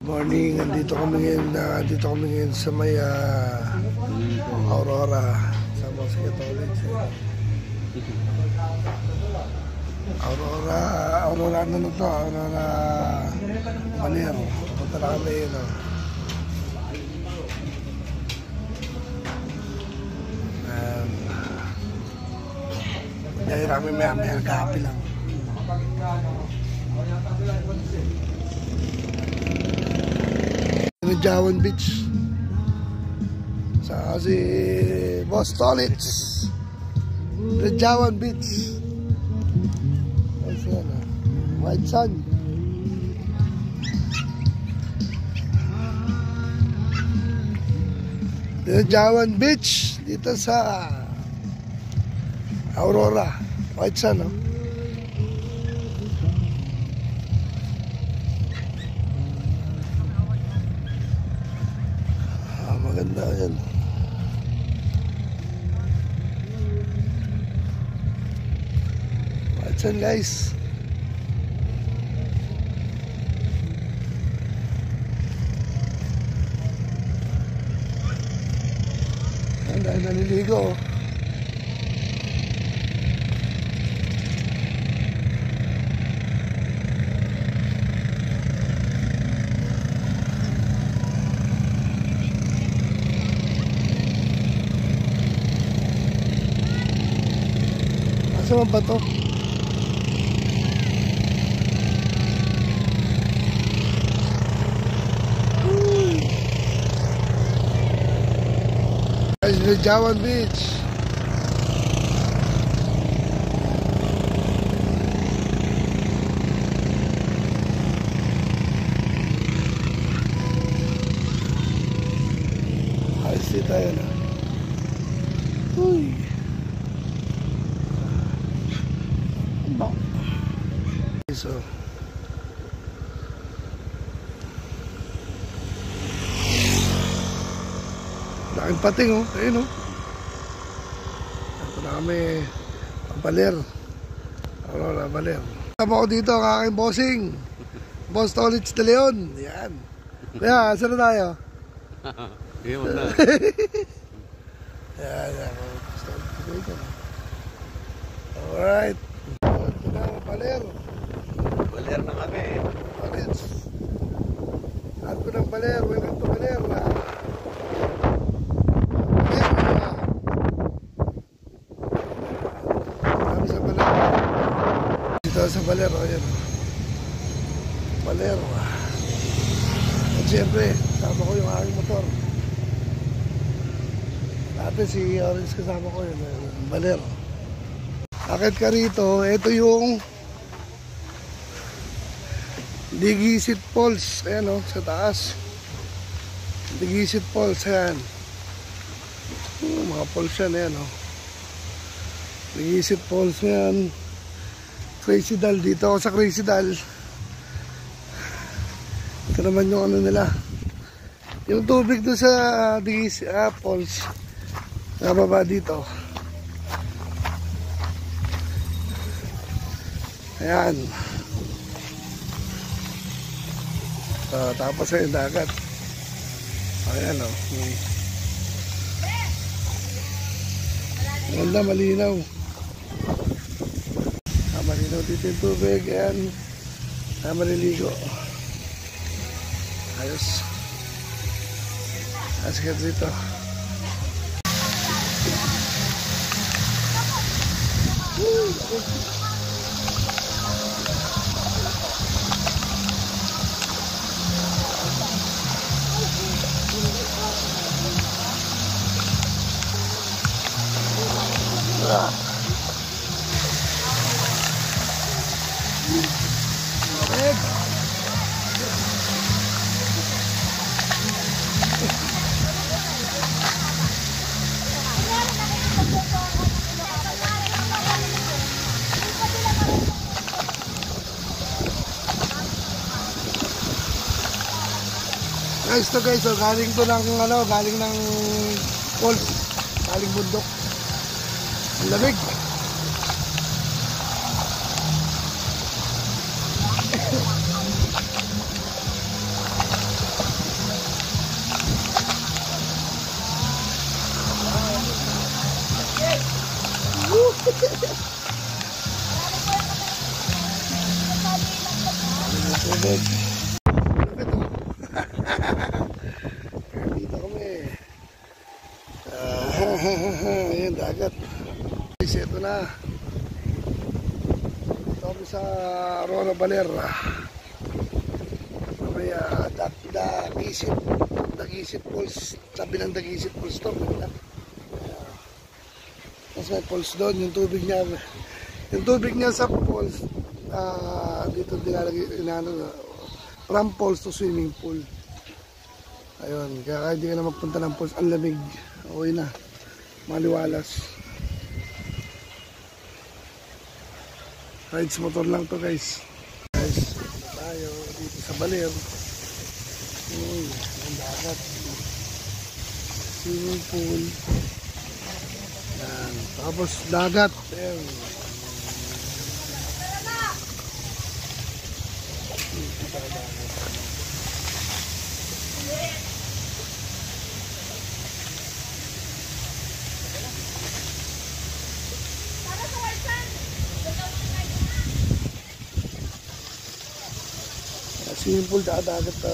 Morning, dito kami ngayon sa may Aurora sa Mosque Catholic. Aurora ano na to? Aurora Baler. Punta na kami yun. Dahil kami may agapi lang. Jawan Beach sa si Boss Tolitz, Jawan Beach. White Sand. Jawan Beach dito sa Aurora, White Sand, no? Maganda yan. What's up, guys? Ang dahil naliligo. Saan ba to? Guys, the Jawan Beach. Ayos din tayo na. Uy. So, laking pating, oh. Ayun, oh. Ito na kami Baler. Aurora Baler. Tama ko dito ang aking bossing, Boss Tolitz de Leon. Yan. Kaya, saan na tayo? Iyon na. Yan. Alright. Ito na, Baler. Baler na kami. Tolitz. Lahat ko ng Baler. Welcome to Baler. Kami sa Baler. Dito sa Baler. Ayan. Baler. At siyempre, kasama ko yung aking motor. Dati si Orange kasama ko yun. Baler. Akit ka rito. Ito yung Digisit Falls. Ayan, o, sa taas. Digisit Falls. Ayan. Mga falls yan. Ayan, o. Digisit Falls yan. Crazy Dal. Dito ako sa Crazy Dal. Ito naman yung ano nila. Yung tubig doon sa Digisit Falls. Nababa dito. Ayan. Tapos ay dagat. Ayan, o. Ganda, malinaw. Malinaw dito yung tubig. Ayan. Maliligo. Ayos. Asikat dito. Guys, to guys, so galing to ng ano, galing ng falls, galing bundok. Ang lamig. Tubig. Lupit oh. Dito kami. Ayan, dagat. Guys, ito na. Ito kami sa Aurora Baler. May Dagisip Falls. Sabi ng Dagisip Falls to. Tapos may falls doon. Yung tubig niya sa falls. Dito dinalagay from falls to swimming pool. Ayun, kaya hindi ka na magpunta ng falls, ang lamig. Okay na, maliwalas. Rides motor lang to guys. Guys, tayo dito sa Baler. Ang dagat, swimming pool. Yan, tapos dagat. Ayun. Swimming pool, dagat to.